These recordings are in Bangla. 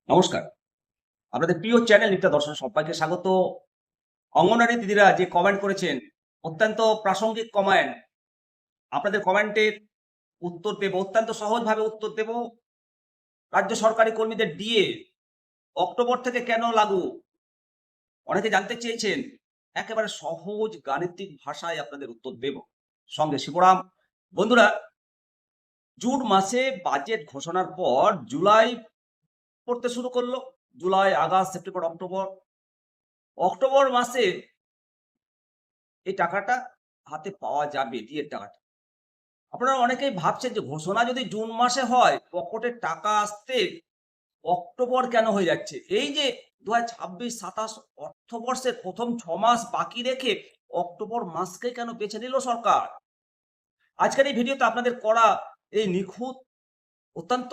নমস্কার। আপনাদের প্রিয় চ্যানেল নিত্য দর্শন সবাইকে স্বাগত। অঙ্গনারী দিদিরা যে কমেন্ট করেছেন, অত্যন্ত প্রাসঙ্গিক কমেন্ট। আপনাদের কমেন্টের উত্তর দেব, অত্যন্ত সহজভাবে উত্তর দেব। রাজ্য সরকারি কর্মীদের ডিএ অক্টোবর থেকে কেন লাগু? অনেকে জানতে চেয়েছেন। একেবারে সহজ গাণিতিক ভাষায় আপনাদের উত্তর দেব। সঙ্গে শিবরাম। বন্ধুরা, জুন মাসে বাজেট ঘোষণার পর জুলাই পড়তে শুরু করলো। July, August, September, October. October মাসে এই টাকাটা হাতে পাওয়া যাবে, ডিএর টাকাটা। আপনারা অনেকেই ভাবছেন যে ঘোষণা যদি জুন মাসে হয়, পকেটে টাকা আসতে অক্টোবর কেন হয়ে যাচ্ছে? এই যে ২০২৬-২৭ অর্থবর্ষের প্রথম ৬ মাস বাকি রেখে অক্টোবর মাসকে কেন বেছে নিল সরকার? আজকের এই ভিডিওতে আপনাদের করা এই নিখুঁত, অত্যন্ত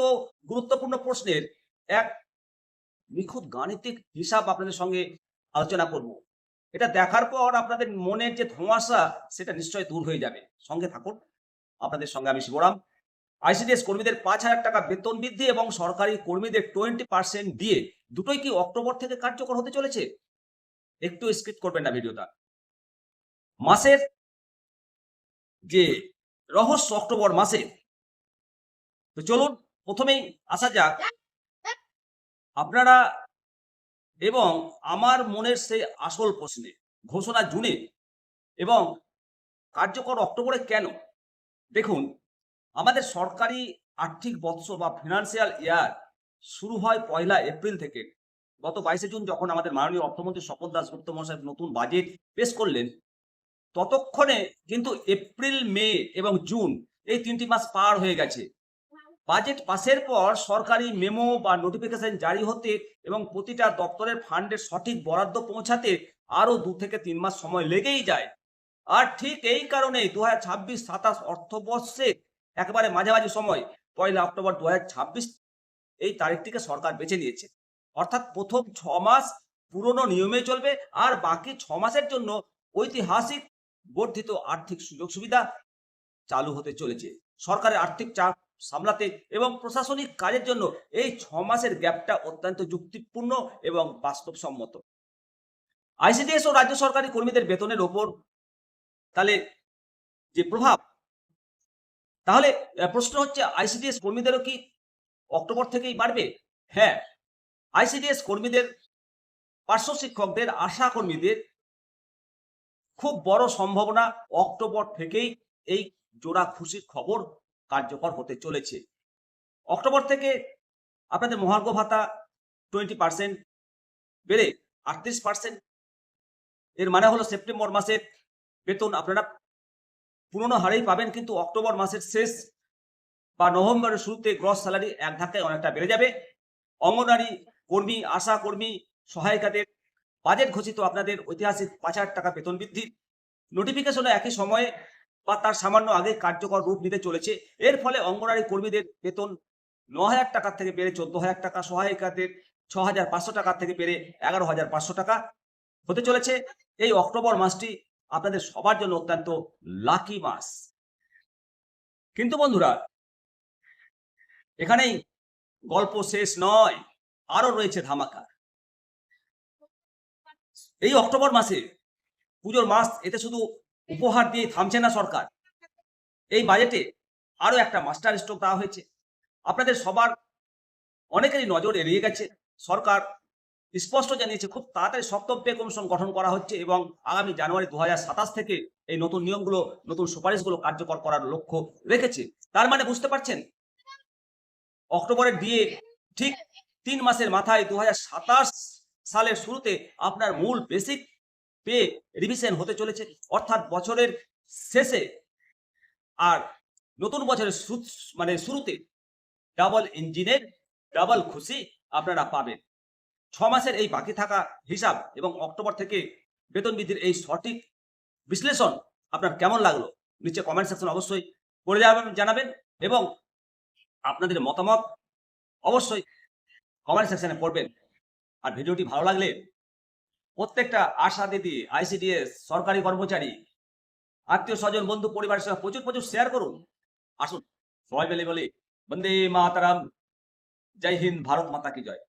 গুরুত্বপূর্ণ প্রশ্নের এক নিখুঁত গাণিতিক হিসাব আপনাদের সঙ্গে আলোচনা করব। এটা দেখার পর আপনাদের মনের যে ধোঁয়াশা সেটা নিশ্চয়ই দূর হয়ে যাবে। সঙ্গে থাকুন। আপনাদের সঙ্গে আমি শিবরাম। আইসিডিএস কর্মীদের ৫,০০০ টাকা বেতন বৃদ্ধি এবং সরকারি কর্মীদের 20% দিয়ে দুটোই কি অক্টোবর থেকে কার্যকর হতে চলেছে? একটু স্কিপ করবেন না ভিডিওটা। মাসের যে রহস্য অক্টোবর মাসে, তো চলুন প্রথমেই আসা যাক আপনারা এবং আমার মনের সেই আসল প্রশ্নে। ঘোষণা জুনে এবং কার্যকর অক্টোবরে কেন? দেখুন, আমাদের সরকারি আর্থিক বৎসর বা ফিনান্সিয়াল ইয়ার শুরু হয় ১লা এপ্রিল থেকে। গত ২২শে জুন যখন আমাদের মাননীয় অর্থমন্ত্রী স্বপন দাশগুপ্ত মহাশয় নতুন বাজেট পেশ করলেন, ততক্ষণে কিন্তু এপ্রিল, মে এবং জুন এই ৩টি মাস পার হয়ে গেছে। বাজেট পাসের পর সরকারি মেমো বা নোটিফিকেশন জারি হতে এবং প্রতিটা দপ্তরের ফান্ডের সঠিক বরাদ্দ পৌঁছাতে আরও ২ থেকে ৩ মাস সময় লেগেই যায়। আর ঠিক এই কারণেই ২০২৬-২৭ অর্থবর্ষে একেবারে মাঝামাঝি সময় ১লা অক্টোবর ২০২৬ এই তারিখটিকে সরকার বেছে নিয়েছে। অর্থাৎ প্রথম ৬ মাস পুরনো নিয়মে চলবে, আর বাকি ৬ মাসের জন্য ঐতিহাসিক বর্ধিত আর্থিক সুযোগ সুবিধা চালু হতে চলেছে। সরকারের আর্থিক চাপ সামলাতে এবং প্রশাসনিক কাজের জন্য এই ৬ মাসের গ্যাপটা অত্যন্ত যুক্তিপূর্ণ এবং বাস্তবসম্মত। আইসিডিএস ও রাজ্য সরকারি কর্মীদের বেতনের ওপর তাহলে যে প্রভাব, তাহলে প্রশ্ন হচ্ছে আইসিডিএস কর্মীদেরও কি অক্টোবর থেকেই বাড়বে? হ্যাঁ, আইসিডিএস কর্মীদের, পার্শ্ব শিক্ষকদের, আশা কর্মীদের খুব বড় সম্ভাবনা অক্টোবর থেকেই এই জোড়া খুশির খবর কার্যকর হতে চলেছে। অক্টোবর থেকে আপনাদের মহার্ঘ ভাতা 20% বেড়ে 38%। এর মানে হলো সেপ্টেম্বর মাসের বেতন আপনারা পুরনো হারেই পাবেন, কিন্তু অক্টোবর মাসের শেষ বা নভেম্বরের শুরুতে গ্রস স্যালারি এক ধাক্কায় অনেকটা বেড়ে যাবে। অঙ্গনারী কর্মী, আশা কর্মী, সহায়িকাদের বাজেট ঘোষিত আপনাদের ঐতিহাসিক ৫,০০০ টাকা বেতন বৃদ্ধির নোটিফিকেশনে একই সময়ে বা তার সামান্য আগে কার্যকর রূপ নিতে চলেছে। এর ফলে অঙ্গনারী কর্মীদের বেতন ৯,০০০ টাকা থেকে বেড়ে ১৪,০০০ টাকা, সহায়িকাদের ৬,৫০০ টাকা থেকে বেড়ে ১১,৫০০ টাকা হতে চলেছে। এই অক্টোবর মাসটি আপনাদের সবার জন্য অত্যন্ত লাকি মাস। কিন্তু বন্ধুরা, এখানেই গল্প শেষ নয়, আরো রয়েছে ধামাকা। এই অক্টোবর মাসে, পুজোর মাস, এতে শুধু উপহার দিয়ে থামছে না সরকার। এই বাজেটে আরো একটা মাস্টার স্ট্রোক দেওয়া হয়েছে। আপনাদের সবার অনেকেরই নজর এড়িয়ে গেছে। সরকার স্পষ্ট জানিয়েছে খুব তাড়াতাড়ি সপ্তম পে কমিশন গঠন করা হচ্ছে এবং আগামী জানুয়ারি ২০২৭ থেকে এই নতুন নিয়মগুলো, নতুন সুপারিশগুলো কার্যকর করার লক্ষ্য রেখেছে। তার মানে বুঝতে পারছেন, অক্টোবরের দিয়ে ঠিক ৩ মাসের মাথায় ২০২৭ সালের শুরুতে আপনার মূল বেসিক পে রিভিশন হতে চলেছে। অর্থাৎ বছরের শেষে আর নতুন বছরের শুরুতে ডাবল ইঞ্জিনের ডাবল খুশি আপনারা পাবেন। ৬ মাসের এই বাকি থাকা হিসাব এবং অক্টোবর থেকে বেতন বৃদ্ধির এই সঠিক বিশ্লেষণ আপনার কেমন লাগলো নিচে কমেন্ট সেকশন অবশ্যই করে জানাবেন এবং আপনাদের মতামত অবশ্যই কমেন্ট সেকশনে পড়বেন। আর ভিডিওটি ভালো লাগলে প্রত্যেকটা আশা দিদি, আইসিডিএস, সরকারি কর্মচারী, আত্মীয় স্বজন, বন্ধু পরিবারের সঙ্গে প্রচুর প্রচুর শেয়ার করুন। আসুন সবাই মিলে বলি বন্দে মাতরম, জয় হিন্দ, ভারত মাতা কি জয়।